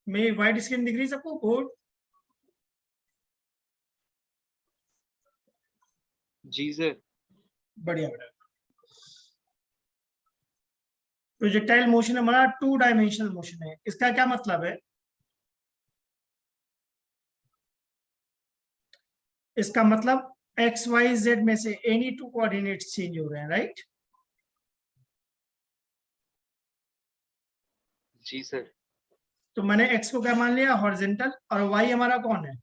मेरी white screen दिख रही सबको? कोड जी सर। बढ़िया बढ़िया। प्रोजेक्टाइल मोशन हमारा 2 डायमेंशनल मोशन है। इसका क्या मतलब है? इसका मतलब एक्स वाई जेड में से एनी 2 कोऑर्डिनेट्स चेंज हो रहे हैं, राइट? जी सर। तो मैंने एक्स को क्या मान लिया? हॉरिजॉन्टल। और वाई हमारा कौन है?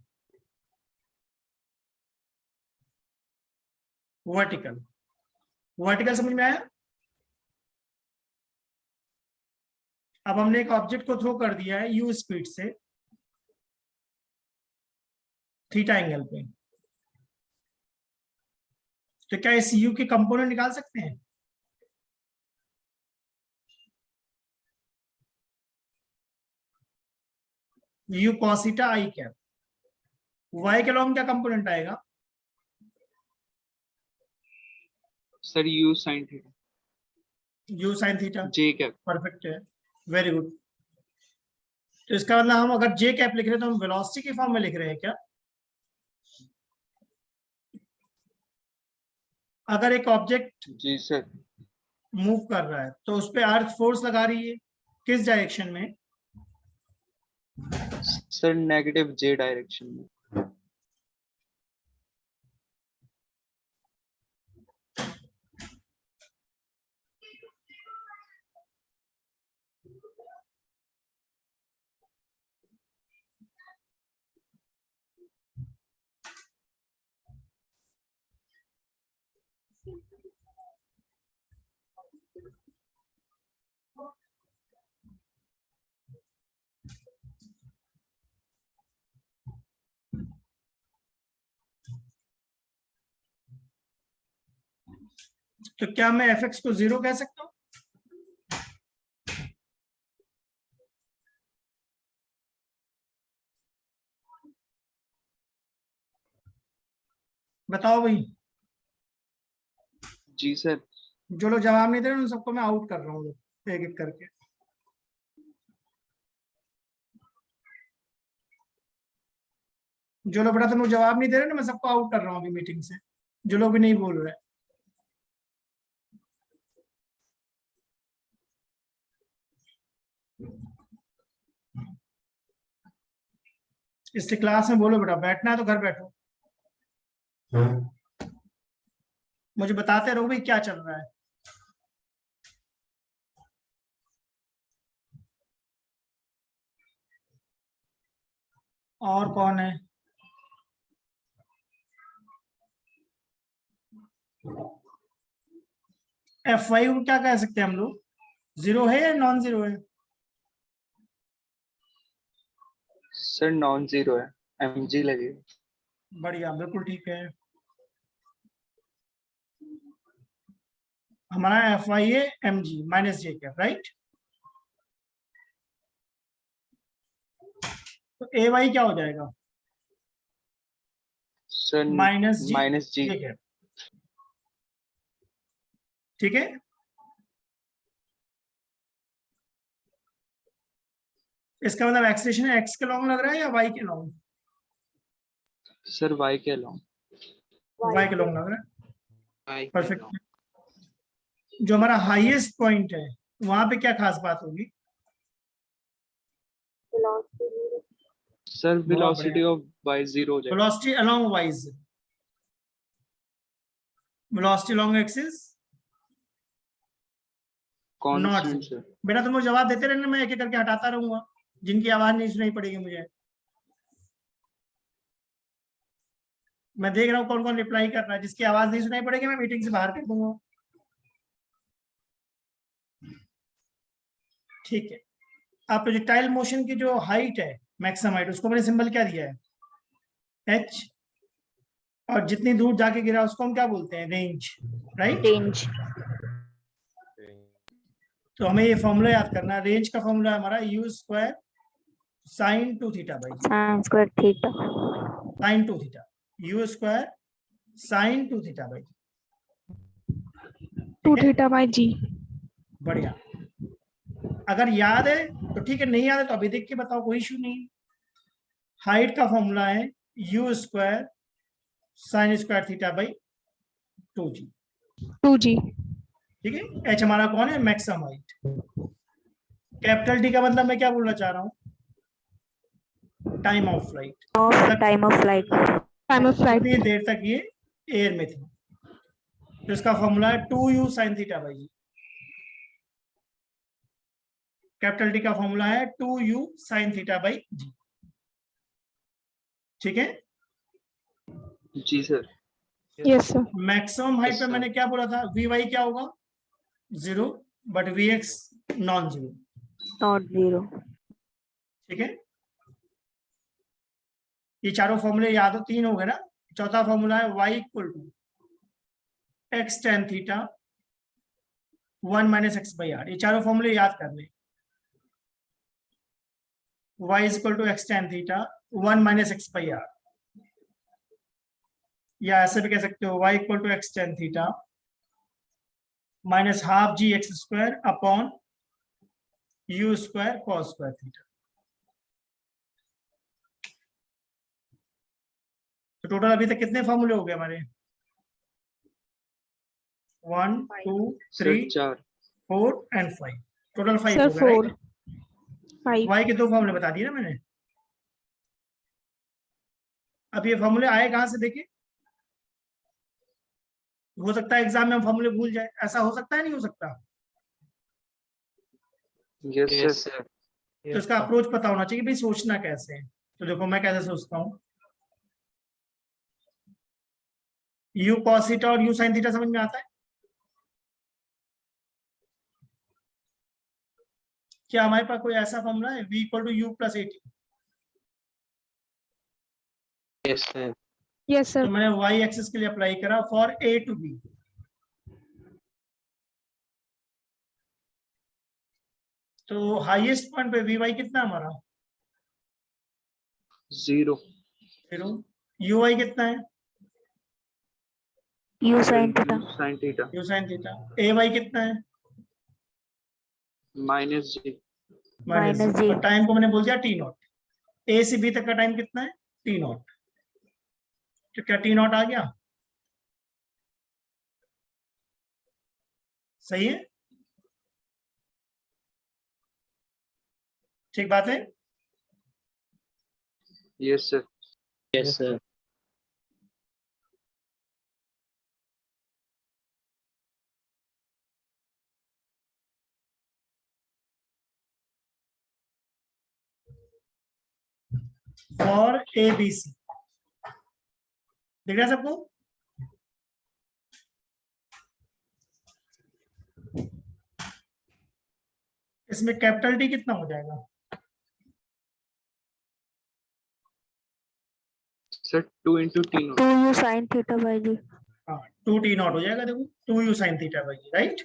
वर्टिकल। वर्टिकल समझ में आया? अब हमने एक ऑब्जेक्ट को थ्रो कर दिया है यू स्पीड से थीटा एंगल पे, तो क्या इस यू के कंपोनेंट निकाल सकते हैं? U cos theta i cap. Y के लॉन्ग क्या कंपोनेंट आएगा? Sir u sine theta. U sine theta. J cap. Perfect है, वेरी गुड। तो इसका मतलब हम अगर जे कैप लिख रहे हैं तो हम वेलोसिटी के फॉर्म में लिख रहे हैं क्या? अगर एक ऑब्जेक्ट जी सर। मूव कर रहा है तो उस पर अर्थ फोर्स लगा रही है, किस डायरेक्शन में? सर नेगेटिव जे डायरेक्शन में। तो क्या मैं एफ एक्स को 0 कह सकता हूं? बताओ भाई। जी सर। जो लोग जवाब नहीं दे रहे उन सबको मैं आउट कर रहा हूँ एक एक करके। जो लोग बेटा तुम लोग जवाब नहीं दे रहे ना, मैं सबको आउट कर रहा हूँ अभी मीटिंग से, जो लोग भी नहीं बोल रहे। इसलिए क्लास में बोलो बेटा, बैठना है तो घर बैठो, मुझे बताते रहो भाई क्या चल रहा है। और कौन है? एफ वाई को क्या कह सकते हैं हम लोग? 0 है या नॉन 0 है? सर नॉन जीरो है, एम जी लगेगा। बढ़िया, बिल्कुल ठीक है। हमारा एफ वाई है एम जी माइनस जे कैप, राइट? तो ए वाई क्या हो जाएगा? सर माइनस जी माइनस जी। जे कैप। ठीक है। इसका मतलब एक्सलेशन एक्स के लॉन्ग लग रहा है या वाई के लॉन्ग? सर वाई के अलाउ। वाई के लॉन्ग लग रहा है। वाई के अलाउ। परफेक्ट। जो हमारा हाईएस्ट पॉइंट है वहां पे क्या खास बात होगी? सर बहुत बढ़िया। वेलोसिटी ऑफ वाई जीरो हो जाएगा। Velocity along wise, velocity along axis not constant zero. Sir. बेटा तुम लोग जवाब देते रहना, मैं एक एक करके हटाता रहूंगा जिनकी आवाज नहीं सुनाई पड़ेगी मुझे। मैं देख रहा हूँ कौन कौन रिप्लाई कर रहा है, जिसकी आवाज नहीं सुनाई पड़ेगी मैं मीटिंग से बाहर कर दूंगा। ठीक है। अब प्रोजेक्टाइल मोशन की जो हाइट है, मैक्सिमम हाइट, उसको मैंने सिंबल क्या दिया है? एच। और जितनी दूर जाके गिरा उसको हम क्या बोलते हैं? Range, right? रेंज। तो हमें ये फॉर्मूला याद करना है। रेंज का फॉर्मूला हमारा u square sine 2 theta by sine square theta. Sine 2 theta, u square sine 2 theta by 2 theta by g. बढ़िया। अगर याद है तो ठीक है, नहीं आता तो अभी देख के बताओ, कोई इशू नहीं। हाइट का फॉर्मूला है u square sine square theta by 2g। 2g। ठीक है, एच हमारा कौन है, मैक्सिमम हाइट। कैपिटल टी का मतलब मैं क्या बोलना चाह रहा हूँ, time of flight, time of flight. Time of flight. कितनी देर तक ये एयर में थी। तो इसका फॉर्मूला है 2u sine theta by g. Capital T का फॉर्मूला है 2u sine theta by g. ठीक है, जी sir. Yes sir. Maximum height पे sir. मैंने क्या बोला था, वी वाई क्या होगा 0, but v x non zero. Not zero. ठीक है, ये चारों फॉर्मूले याद हो, 3 हो गए ना। चौथा फॉर्मूला है y equal to x tan theta 1 minus x by r. ये चारों फॉर्मूले याद कर ले। y is equal to x tan theta 1 minus x by r, या ऐसे भी कह सकते हो y equal to x tan theta minus half g x square upon u square cos square theta. तो टोटल अभी तक कितने फॉर्मूले हो गए हमारे, 1 2 सर 3 4। 4 एंड 5। टोटल 5 सर हो गए, राइट। 5। y के 2 फॉर्मूले बता दिए ना मैंने। अब ये फॉर्मूले आए कहां से, देखिए। हो सकता है एग्जाम में हम फॉर्मूले भूल जाए, ऐसा हो सकता है, नहीं हो सकता। Yes sir. तो इसका अप्रोच पता होना चाहिए भाई, सोचना कैसे है। तो देखो मैं कैसे सोचता हूँ, यू कॉस थीटा और यू साइन थीटा समझ में आता है। क्या हमारे पास कोई ऐसा फॉर्मूला है, v equal to u plus 80। Yes sir. Yes तो सर। मैंने y एक्सिस के लिए अप्लाई करा फॉर a टू b। तो हाईएस्ट पॉइंट पे वी वाई कितना है हमारा, 0। 0। यू वाई कितना है, u sine theta. Sine theta u sine theta. A y कितना है, minus g. Minus minus g. G. और टाइम को मैंने बोल दिया टी नॉट। ए से बी तक का टाइम कितना है, टी नॉट। तो क्या टी नॉट आ गया, सही है, ठीक बात है। Yes sir. Yes sir. For A B C, दिख रहा है सबको। इसमें कैपिटल टी कितना हो जाएगा, sir 2 into t naught. 2u sine theta by g. हाँ 2 टी नॉट हो जाएगा, देखो 2 u sine theta by, right.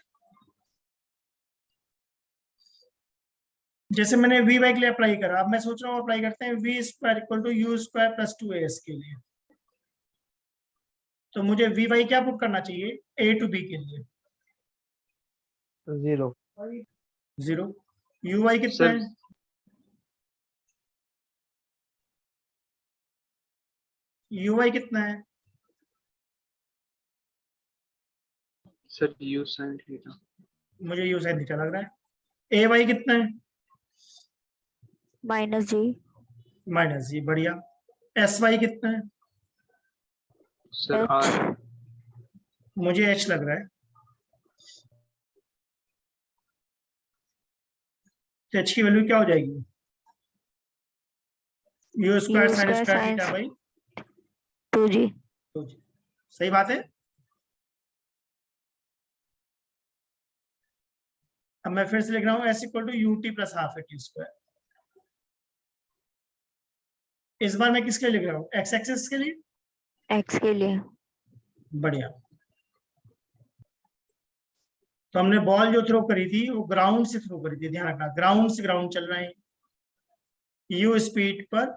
जैसे मैंने वी वाई के लिए अप्लाई करा, अब मैं सोच रहा हूँ अप्लाई करते हैं v square equal to u square plus 2as के लिए। तो मुझे वी वाई क्या पुट करना चाहिए, ए टू बी के लिए 0। 0। यू वाई कितना सर है, यू वाई कितना है, सर यू साइन थीटा। मुझे यू साइन थीटा लग रहा है। ए वाई कितना है, माइनस जी। माइनस जी, बढ़िया। एस वाई कितना है, सर आर। एच। मुझे एच लग रहा है। तो एच की वैल्यू क्या हो जाएगी, you square sine square square sine theta by 2g। 2g। सही बात है। अब मैं फिर से लिख रहा हूँ s equal to u t plus half a t square. इस बार मैं किसके लिए लिख रहा हूँ, एक्स एक्सिस के लिए। एक्स के लिए। बढ़िया। तो हमने बॉल जो थ्रो करी थी वो ग्राउंड से थ्रो करी थी, ध्यान रखना, ग्राउंड से ग्राउंड चल रहे हैं, यू स्पीड पर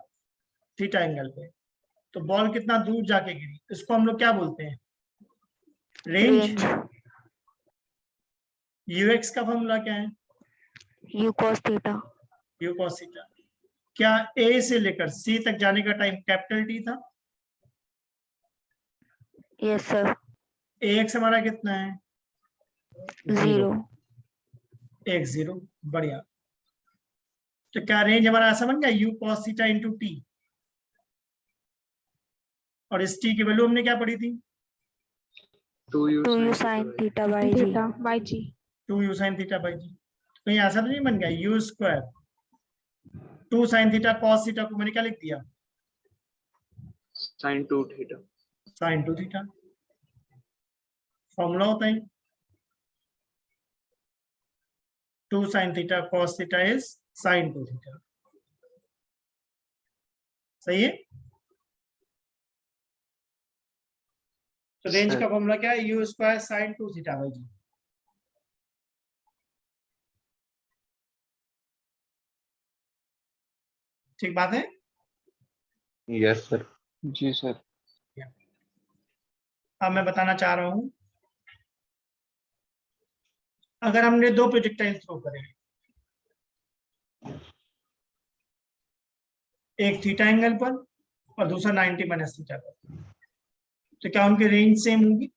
थीटा एंगल पे। तो बॉल कितना दूर जाके गिरी, इसको हम लोग क्या बोलते हैं, रेंज। रेंज। यूएक्स का फॉर्मूला क्या है, you cos theta. u cos theta. क्या ए से लेकर सी तक जाने का टाइम कैपिटल टी था? Yes sir. एक्स हमारा कितना है? 0। एक 0। बढ़िया। तो क्या रेंज हमारा ऐसा बन गया u cos theta into T, और इस टी की वैल्यू हमने क्या पढ़ी थी? 2u 2u sin sin theta by theta by g। Theta by g. 2u sin theta by g. कहीं ऐसा तो नहीं बन गया u square 2 sin theta cos theta को मैंने क्या लिख दिया? sin 2 theta। sin 2 theta. Formula होता है 2 sin theta cos theta is sin 2 theta. सही है। तो रेंज सर का फॉर्मूला क्या है? u square sin 2 theta by g. ठीक बात है। Yes sir. जी सर। अब मैं बताना चाह रहा हूं, अगर हमने दो प्रोजेक्टाइल थ्रो करे, एक थीटा एंगल पर और दूसरा 90 माइनस थीटा पर, तो क्या उनकी रेंज सेम होगी?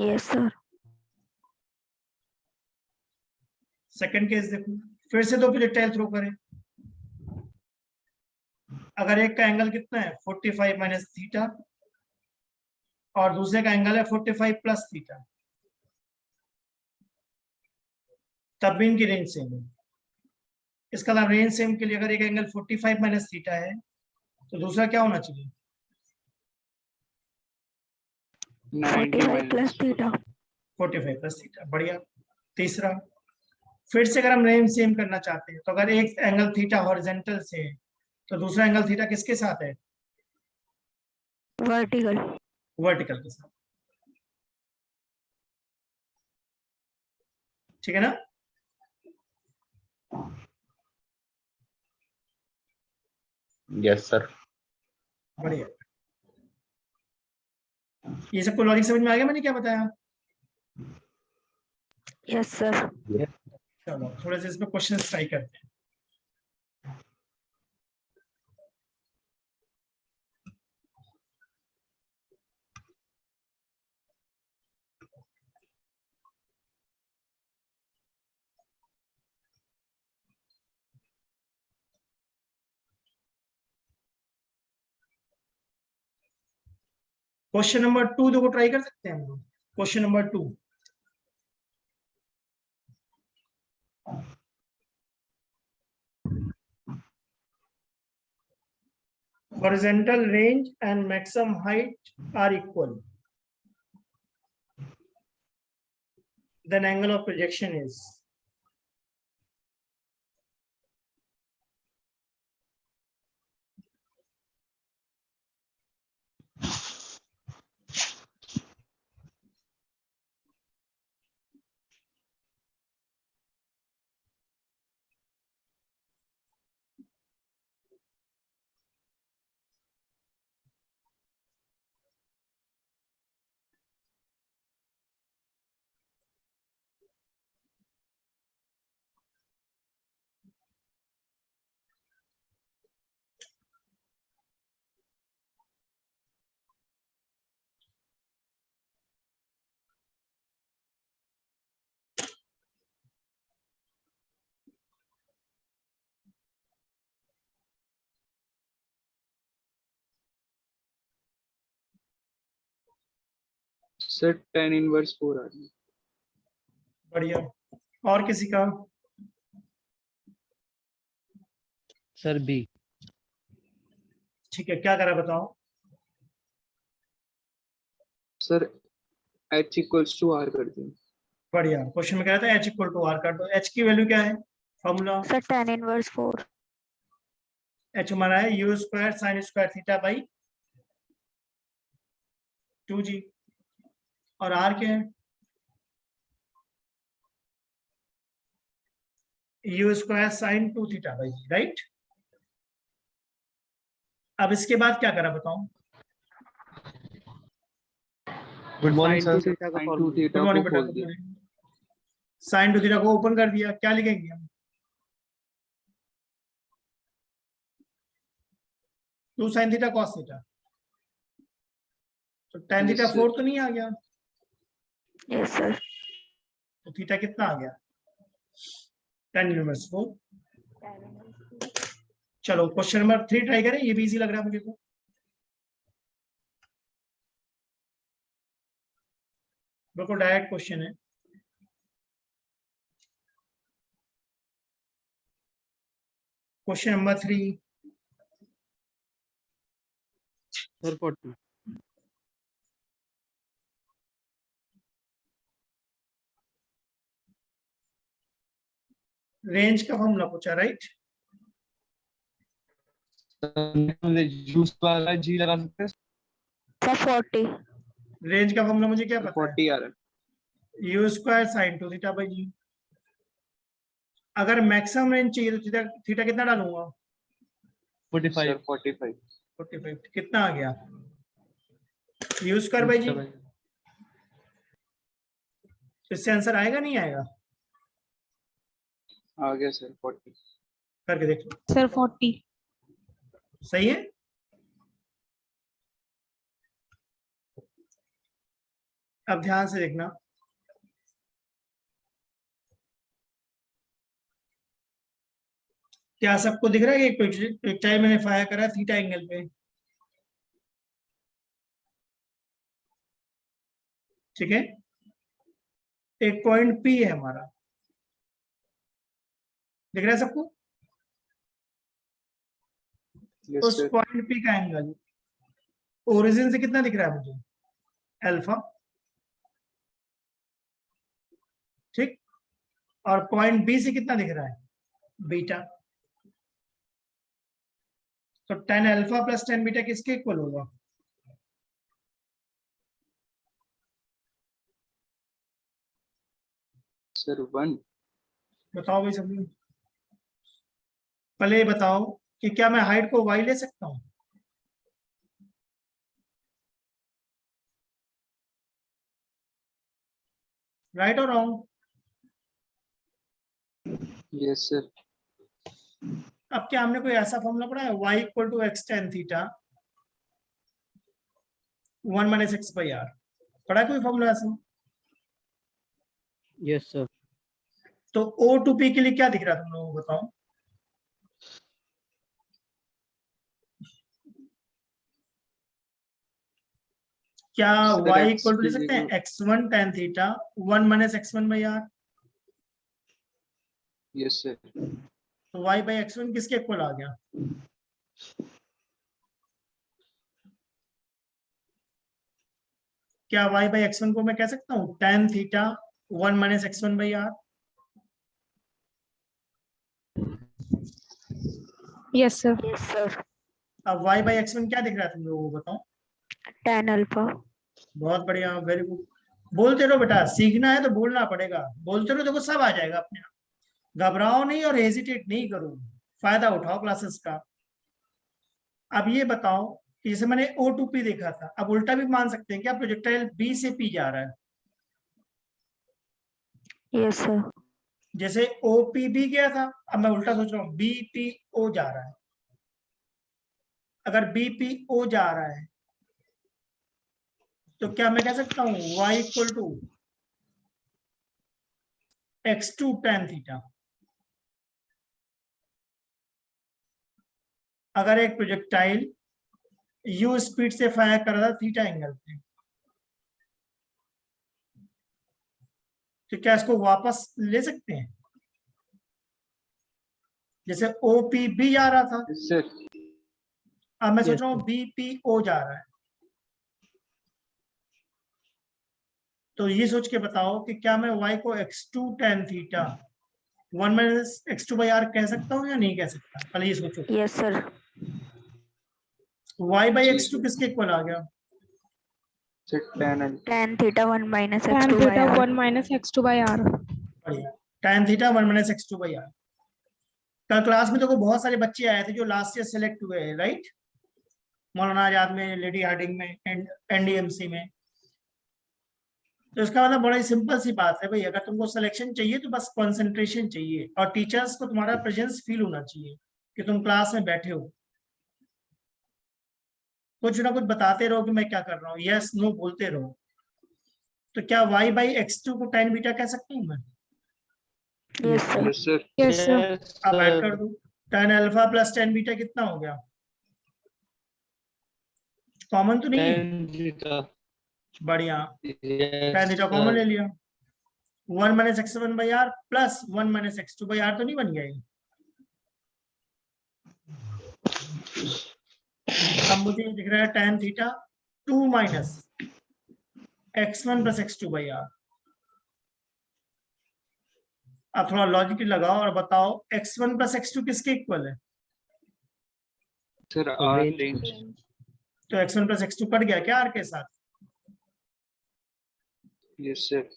Yes sir. सेकंड केस देखो, फिर से दो प्रोजेक्टाइल थ्रो करें, अगर एक का एंगल कितना है 45 माइनस थीटा और दूसरे का एंगल है 45 प्लस थीटा, तब भी इनकी रेंज सेम है। इसका मतलब रेंज सेम के लिए अगर एक एंगल 45 माइनस थीटा है तो दूसरा क्या होना चाहिए? 90 45 plus minus theta. 45 plus theta. बढ़िया। तीसरा, फिर से अगर हम रेंज सेम करना चाहते हैं तो अगर एक एंगल थीटा हॉरिजॉन्टल से है तो दूसरा एंगल थीटा किसके साथ है? वर्टिकल। वर्टिकल के साथ। ठीक है ना? Yes sir. बढ़िया। ये सबको लॉजिक समझ में आ गया मैंने क्या बताया? Yes sir. चलो थोड़े से इसमें क्वेश्चन ट्राई करते हैं। क्वेश्चन नंबर 2 देखो, ट्राई कर सकते हैं हम लोग। Question number 2, horizontal range and maximum height are equal, then angle of projection is? Sir tan inverse 4 आ रही है। बढ़िया। और किसी का? Sir B. ठीक है, क्या करा बताओ? Sir h equals to r कर दिया। बढ़िया। क्वेश्चन में कह रहा था h इक्वल टू आर कर दो। h की वैल्यू क्या है? Formula sir tan inverse 4। h हमारा है u square sine square theta by 2g, और r क्या है? u square sine 2 theta by g, right? अब इसके बाद क्या करा बताओ? गुड मॉर्निंग sin 2 सर। theta sin 2 good theta morning को बेटा। खोल दिया। साइन 2 थीटा को ओपन कर दिया, क्या लिखेंगे हम? 2 sin थीटा cos थीटा, तो tan थीटा Yes, sir. 4 तो नहीं आ गया, Yes, sir. तो थीटा कितना आ गया? tan inverse 4। चलो क्वेश्चन नंबर 3 ट्राई करें, ये भी इजी लग रहा है मुझे तो। बिल्कुल डायरेक्ट क्वेश्चन है। Question number 3, Sir 40. रेंज का फॉर्मूला पूछा, राइट? यूज वाला जी लगा सकते हैं। Sir, 40. रेंज का फॉर्मूला मुझे क्या पता है? 40 आ रहा है। U square sine 2 theta by g. अगर मैक्सिमम रेंज चाहिए तो थीटा थीटा कितना डालूंगा? 45. सर 45। 45 कितना आ गया? यू स्क्वायर बाई जी। इससे आंसर आएगा नहीं आएगा? आ गया सर 40। करके देख लो, Sir 40. सही है। अब ध्यान से देखना, क्या सबको दिख रहा है कि प्रोजेक्टाइल मैंने फायर करा थीटा एंगल पे? ठीक है, एक पॉइंट पी है हमारा, दिख रहा है सबको? यस उस सर। पॉइंट पी का एंगल ओरिजिन से कितना दिख रहा है मुझे? अल्फा। ठीक, और पॉइंट बी से कितना दिख रहा है? बीटा। तो tan alpha plus tan beta किसके इक्वल होगा? सर 1। बताओ भाई सभी, पहले ये बताओ कि क्या मैं हाइट को y ले सकता हूं? राइट और रॉन्ग? Yes sir. अब क्या हमने कोई ऐसा फॉर्मूला पढ़ा है, y equal to x tan theta 1 minus x by r? पढ़ा है कोई फॉर्मूला ऐसा? Yes, sir. तो O टू P के लिए क्या दिख रहा है तुम लोगों को, बताओ? क्या Sir, y x equal to ले is सकते हैं equal- x1 tan theta 1 minus x1 by r? Yes sir. तो y बाई x1 किसके इक्वल आ गया? क्या y बाई x1 को मैं कह सकता हूँ tan theta 1 minus x1 by r? Yes, sir. Yes, sir. अब y बाई x1 क्या दिख रहा है तुम लोगों को, बताओ? Tan alpha. बहुत बढ़िया, वेरी गुड। बोलते रहो बेटा, सीखना है तो बोलना पड़ेगा, बोलते रहो देखो सब आ जाएगा अपने आप। घबराओ नहीं और हेजिटेट नहीं करो, फायदा उठाओ क्लासेस का। अब ये बताओ कि जैसे मैंने O टू P देखा था, अब उल्टा भी मान सकते हैं क्या, प्रोजेक्टाइल B से P जा रहा है, Yes, sir. जैसे OPB गया था, अब मैं उल्टा सोच रहा हूँ BPO जा रहा है। अगर BPO जा रहा है तो क्या मैं कह सकता हूँ y equal to x2 tan theta? अगर एक प्रोजेक्टाइल u स्पीड से फायर कर रहा था थीटा एंगल पे, तो क्या इसको वापस ले सकते हैं? जैसे OPB जा रहा था, यस सर। अब मैं सोच Yes, रहा हूँ BPO जा रहा है, तो ये सोच के बताओ कि क्या मैं y को x2 tan theta 1 minus x2 by r कह सकता हूँ या नहीं कह सकता? पहले ये सोचो, Yes, sir. y बाई जी, x2 जी। किसके इक्वल आ गया? Sir tan alpha। Tan theta 1 minus Tan x2 by theta r. 1 minus x2 by r. बढ़िया, tan theta 1 minus x2 by r. कल क्लास में तो बहुत सारे बच्चे आए थे जो लास्ट ईयर सेलेक्ट हुए हैं, राइट? मौलाना आजाद में, लेडी हार्डिंग में, NDMC में। तो इसका मतलब बड़ा ही सिंपल सी बात है भाई, अगर तुमको सिलेक्शन चाहिए तो बस कंसंट्रेशन चाहिए और टीचर्स को तुम्हारा प्रेजेंस फील होना चाहिए कि तुम क्लास में बैठे हो। कुछ ना कुछ बताते रहो कि मैं क्या कर रहा हूँ, यस नो बोलते रहो। तो क्या y बाई एक्स टू को tan बीटा कह सकता हूँ मैं? Yes, sir. Yes sir. Yes, sir. अब ऐड कर दो, tan alpha plus tan beta कितना हो गया? कॉमन तो नहीं है? tan theta. बढ़िया, Yes, tan थीटा कॉमन ले sir. लिया। 1 minus x one by r plus 1 minus x two by r तो नहीं बन गया ये? अब मुझे ये दिख रहा है tan theta 2 minus x1 plus x2 by r. अब थोड़ा लॉजिक लगाओ और बताओ x1 प्लस x2 किसके इक्वल है? Sir r Range. रेंज। तो x1 प्लस x2 कट गया क्या r के साथ? Yes sir.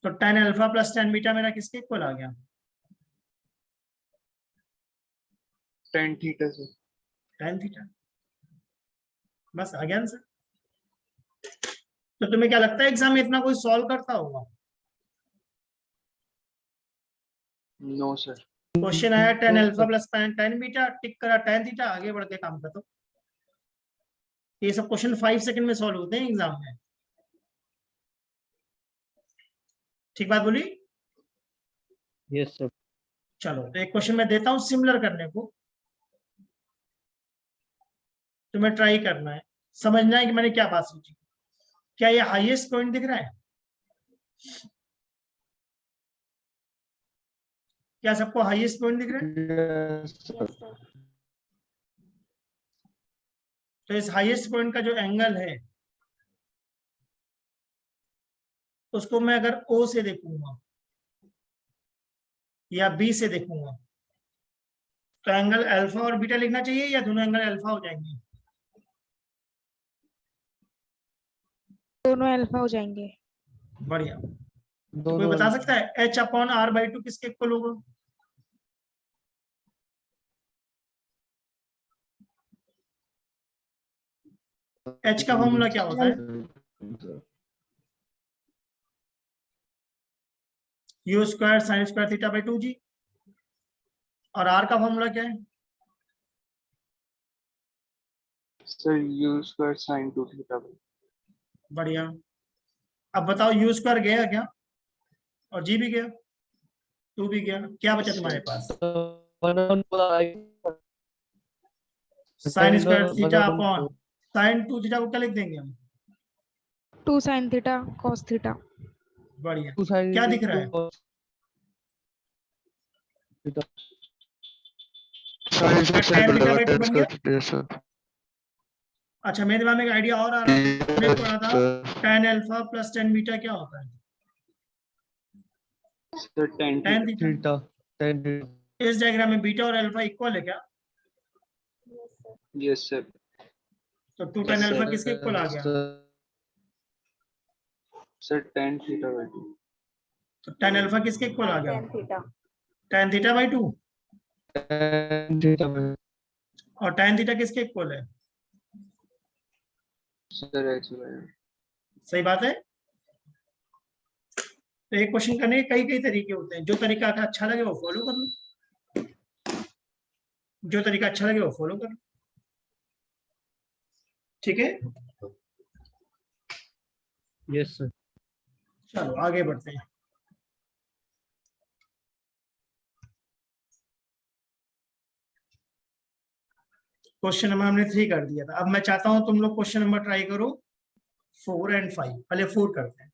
तो tan alpha plus tan beta मेरा किसके इक्वल आ गया? tan theta sir. tan theta. बस आ गया आंसर। तो तुम्हें क्या लगता है एग्जाम में इतना कोई सॉल्व करता होगा? No sir. क्वेश्चन आया tan alpha plus tan beta, tick करा tan थीटा, आगे बढ़ के काम कर दो। ये सब क्वेश्चन 5 सेकंड में सॉल्व होते हैं एग्जाम में। ठीक बात बोली? Yes, sir. चलो तो एक क्वेश्चन मैं देता हूं सिमिलर करने को, तुम्हें ट्राई करना है, समझना है कि मैंने क्या बात सोची। क्या ये हाईएस्ट पॉइंट दिख रहा है? क्या सबको हाईएस्ट पॉइंट दिख रहा है? Yes, sir. तो इस हाईएस्ट पॉइंट का जो एंगल है उसको मैं अगर O से देखूंगा या B से देखूंगा तो एंगल अल्फा और बीटा लिखना चाहिए या दोनों एंगल अल्फा हो जाएंगे? दोनों अल्फा हो जाएंगे। बढ़िया। तो कोई दोनों बता सकता है h अपॉन r बाई 2 किसके इक्वल होगा? h का फॉर्मूला क्या होता है? u square sine square theta by 2g। और r का फॉर्मूला क्या है? Sir you square sine 2 theta. बढ़िया। अब बताओ u स्क्वायर गया क्या? और g भी गया, 2 भी गया, क्या बचा तुम्हारे पास? Sine square theta upon sine 2 theta को क्या लिख देंगे हम? 2 sin theta cos theta. बढ़िया। 2 sin क्या दिख रहा है? theta. साइन से tan थीटा बाई 2 tan बन गया। Square sir. अच्छा मेरे दिमाग में एक आइडिया और आ रहा है, हमने पढ़ा था tan alpha plus tan beta क्या होता है? Sir tan tan theta. Theta. Theta. Tan theta. इस डायग्राम में बीटा और अल्फा इक्वल है क्या? Yes sir. तो 2 tan अल्फा किसके इक्वल आ गया? Sir tan theta by 2। तो tan अल्फा किसके इक्वल आ गया? tan theta by 2। Tan theta. और tan थीटा किसके इक्वल है? Sir h by. सही बात है। तो एक क्वेश्चन करने के कई कई तरीके होते हैं, जो तरीका अच्छा लगे वो फॉलो कर लो, जो तरीका अच्छा लगे वो फॉलो कर लो। ठीक है, Yes, sir. चलो आगे बढ़ते हैं। क्वेश्चन नंबर हमने 3 कर दिया था, अब मैं चाहता हूं तुम लोग क्वेश्चन नंबर ट्राई करो 4 एंड 5। पहले 4 करते हैं।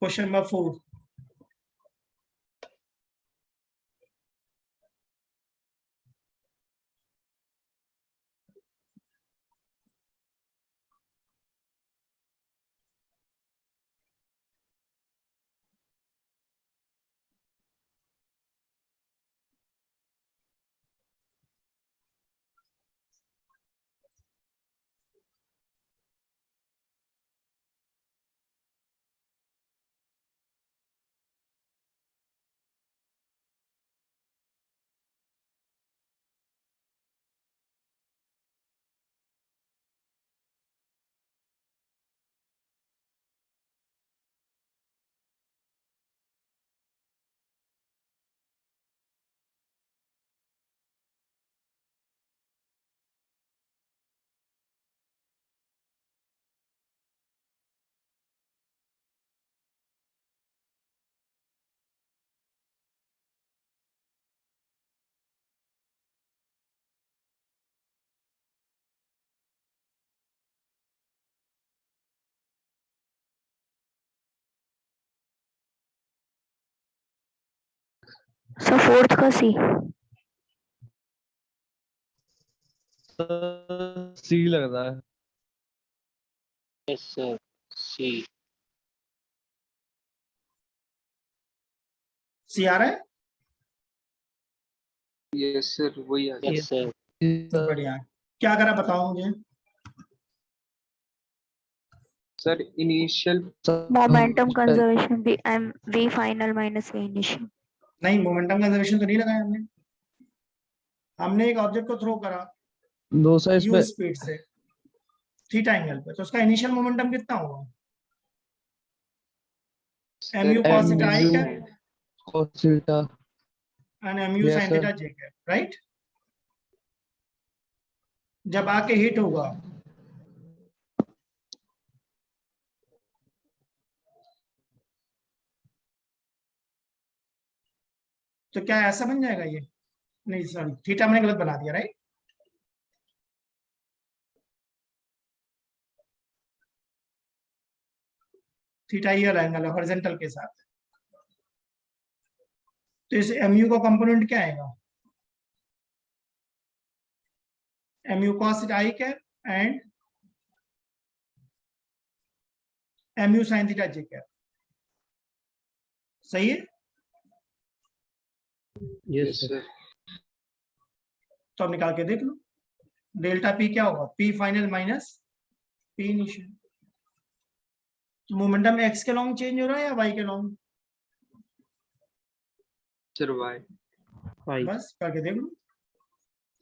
क्वेश्चन नंबर 4, सर फोर्थ का सी। सी लग रहा है। यस सर सी। सी आ रहा है? यस सर वही आ Yes, यस सर। बढ़िया। क्या करा बताओ मुझे। Sir initial momentum conservation v m v final minus v initial. नहीं, मोमेंटम कंजर्वेशन तो नहीं लगाया हमने। हमने एक ऑब्जेक्ट को थ्रो करा दो साइज यू पे स्पीड से थीटा एंगल पे, तो उसका इनिशियल मोमेंटम कितना होगा? mu cos theta I mu cap cos theta। and mu Yes, sin sir. theta j cap, right? जब आके हिट होगा तो क्या ऐसा बन जाएगा ये? नहीं सॉरी, थीटा मैंने गलत बना दिया, राइट? थीटा ये वाला एंगल है हॉरिजॉन्टल के साथ। तो इस mu का कंपोनेंट क्या आएगा? mu cos theta I cap and mu sin theta j cap। सही है? Yes, sir. सर। तो अब निकाल के देख लो। डेल्टा पी क्या होगा? P final minus P initial. तो मोमेंटम एक्स के लॉन्ग चेंज हो रहा है या वाई के लॉन्ग? Sir Y. Five. बस करके देख लो,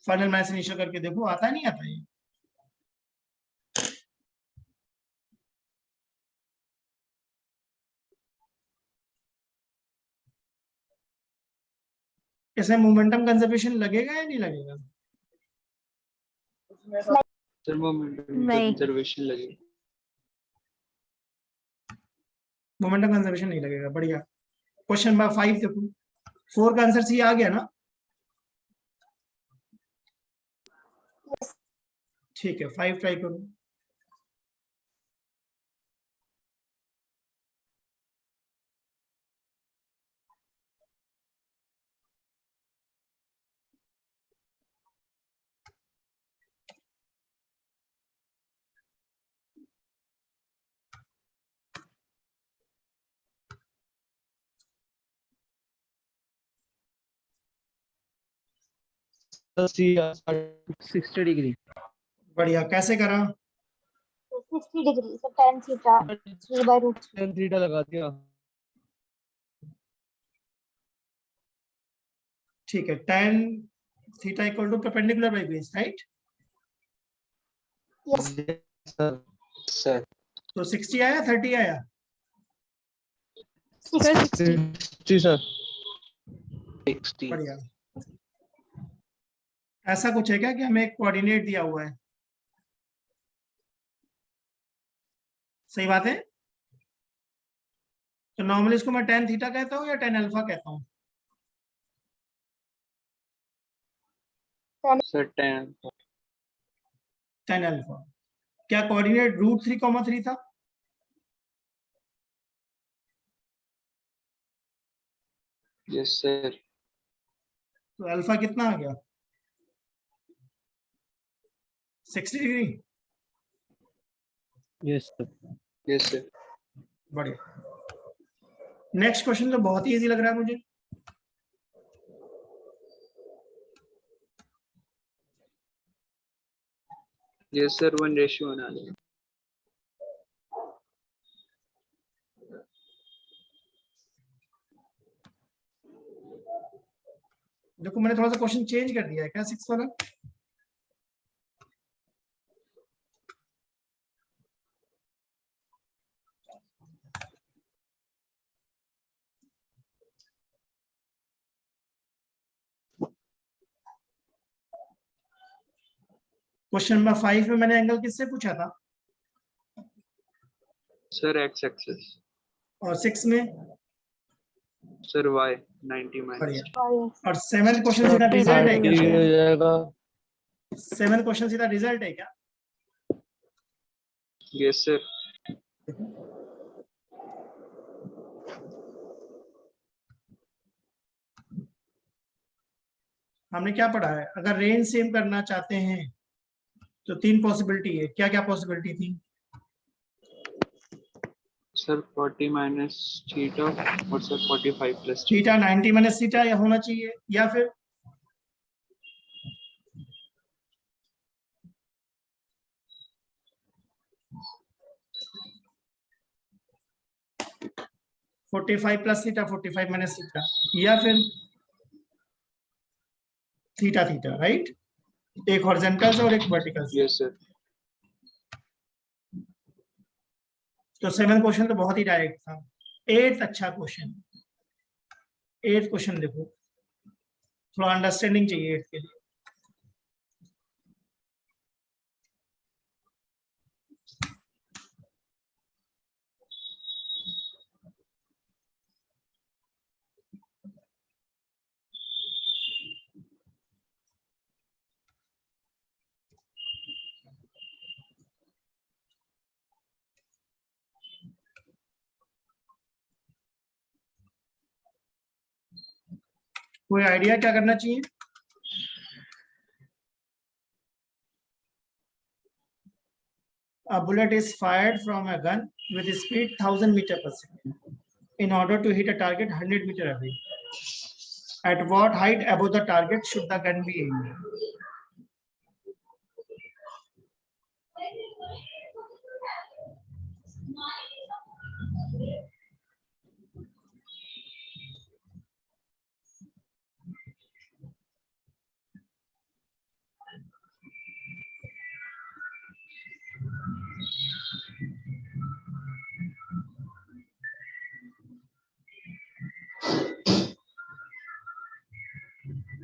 फाइनल माइनस इनिशियल करके देखो, आता है नहीं आता ये? इसमें मोमेंटम कंजर्वेशन लगेगा या नहीं लगेगा? सर मोमेंटम नहीं। कंजर्वेशन लगे। मोमेंटम कंजर्वेशन नहीं लगेगा। बढ़िया। क्वेश्चन नंबर 5 देखो, 4 का आंसर सी आ गया ना? ठीक है, 5 ट्राई करो। C 60 degree. बढ़िया, कैसे करा? 60 degree sir tan theta 3/√3। tan theta लगा दिया। ठीक है, tan theta equal to perpendicular by base, right? Yes sir sir तो 60 आया 30 आया? Sir 60 60 sir. 60। बढ़िया। ऐसा कुछ है क्या कि हमें एक कोऑर्डिनेट दिया हुआ है? सही बात है। तो नॉर्मली इसको मैं tan थीटा कहता हूँ या tan अल्फा कहता हूँ? Sir tan tan alpha. क्या कोऑर्डिनेट √3,3 था? Yes sir. तो अल्फा कितना आ गया? 60 degree. Yes sir. Yes sir. बढ़िया। नेक्स्ट क्वेश्चन तो बहुत ही इजी लग रहा है मुझे। यस सर 1:1 बना लें। देखो मैंने थोड़ा सा क्वेश्चन चेंज कर दिया है क्या 6 वाला? क्वेश्चन नंबर 5 में मैंने एंगल किससे पूछा था? Sir x axis. और 6 में? Sir y 90 minus. बढ़िया। और 7 क्वेश्चन सीधा 30 रिजल्ट है क्या? डिग्री हो जाएगा। 7 क्वेश्चन सीधा रिजल्ट है क्या? Yes sir. हमने क्या पढ़ा है, अगर रेंज सेम करना चाहते हैं तो 3 पॉसिबिलिटी है। क्या क्या पॉसिबिलिटी थी? सर 40 माइनस थीटा और sir 45 plus theta 90 minus theta या होना चाहिए, या फिर forty five plus theta 45 minus theta, या फिर थीटा थीटा, राइट? एक हॉरिजॉन्टल से और एक वर्टिकल से। Yes sir. तो 7 क्वेश्चन तो बहुत ही डायरेक्ट था। 8 अच्छा क्वेश्चन, 8 क्वेश्चन देखो, थोड़ा अंडरस्टैंडिंग चाहिए 8 के लिए। कोई आइडिया क्या करना चाहिए? A bullet is fired from a gun with a speed 1000 meter per second in order to hit a target 100 meter away. At what height above the target should the gun be aimed?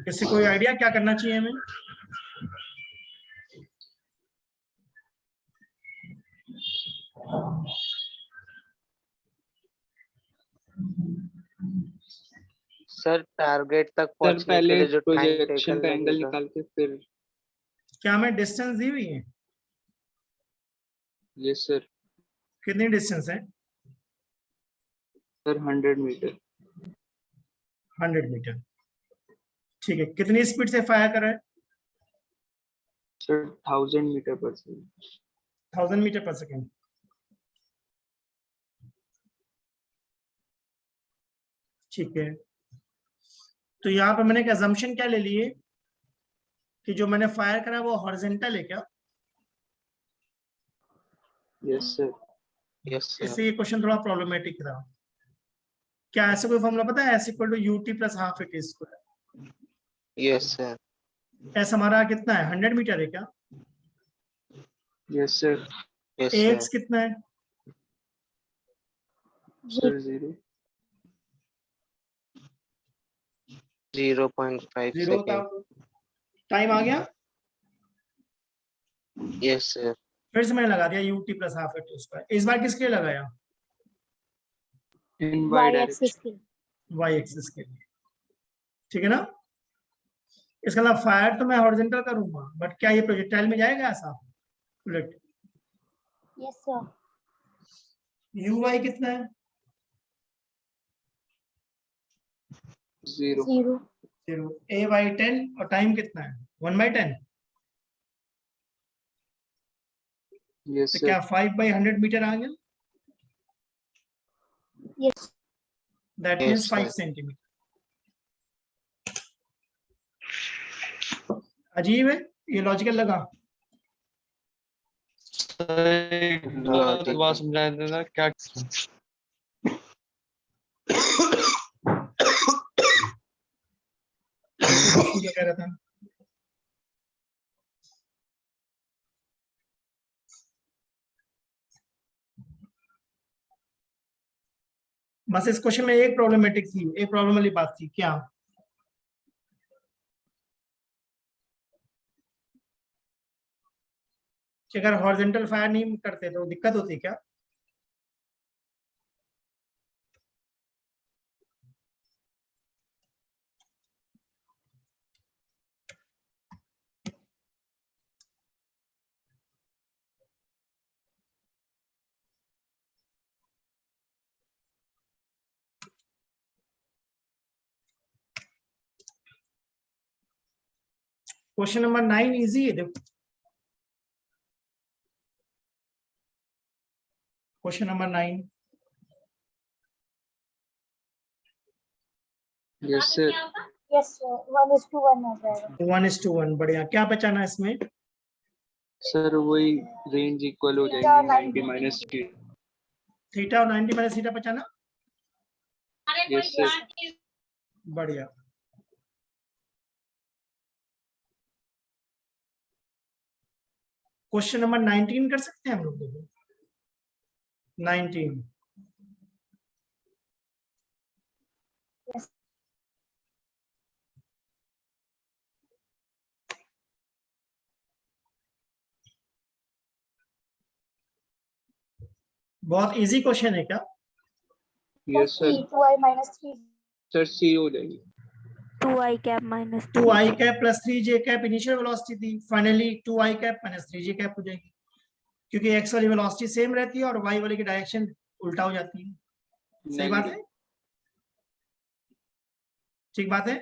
इससे कोई idea क्या करना चाहिए हमें? Sir target तक sir पहुंचने के पहले लिए जो टाइम प्रोजेक्शन टेकन का एंगल लगेगा। निकाल के फिर। क्या हमें डिस्टेंस दी हुई है? Yes sir. कितनी डिस्टेंस है? Sir 100 meter. 100 मीटर। ठीक है, कितनी स्पीड से फायर कर रहा है? Sir 1000 meter per second. 1000 meter per second. ठीक है, तो यहाँ पे मैंने एक assumption क्या ले लिए कि जो मैंने फायर करा वो हॉरिजॉन्टल है क्या? Yes sir. Yes sir. इससे ये क्वेश्चन थोड़ा प्रॉब्लमेटिक रहा। क्या ऐसे कोई फॉर्मूला पता है? S equal to u t plus half a t square. Yes sir. S हमारा कितना है? 100 मीटर है क्या? Yes sir. Yes x sir. कितना है? सर 0। 0.5 0 होता सेकेंड। है। टाइम आ गया? Yes sir. फिर से मैंने लगा दिया UT plus half a t square. इस बार किसके लिए लगाया? इन वाई Y axis डायरेक्शन। की। वाई एक्सिस के लिए। ठीक है ना? इसका मतलब फायर तो मैं हॉरिजॉन्टल करूंगा, बट क्या ये प्रोजेक्टाइल में जाएगा ऐसा bullet? Yes sir. U y कितना है? 0। 0. 0। ए बाई 10 और टाइम कितना है? 1/10। यस तो सर। क्या 5/100 मीटर आ गया? Yes. That Yes, means 5 sir. Centimetre. अजीब है, ये लॉजिकल लगा। सर बात समझा देना क्या। क्या कह रहा था? बस इस क्वेश्चन में एक प्रॉब्लमेटिक थी, एक प्रॉब्लम वाली बात थी। क्या? कि अगर हॉरिजॉन्टल फायर नहीं करते तो दिक्कत होती क्या? क्वेश्चन नंबर 9 इजी है, देखो question number 9। Yes sir. Yes, sir. 1:1 हो जाएगा. 1:1, बढ़िया। क्या बचाना है इसमें? सर वही रेंज इक्वल हो थीटा जाएगी 90 90 माइनस टी। थीटा और 90 माइनस थीटा बचाना, यस सर। बढ़िया। क्वेश्चन नंबर 19 कर सकते हैं हम लोग, देखो 19। Yes. बहुत इजी क्वेश्चन है क्या? Yes sir. 2i minus 3. Sir सी हो जाएगी। 2i cap minus 2i cap plus 3j cap initial velocity थी, finally 2i cap minus 3j cap हो जाएगी, क्योंकि x वाली वेलोसिटी सेम रहती है और y वाली की डायरेक्शन उल्टा हो जाती है। सही बात है, ठीक बात है।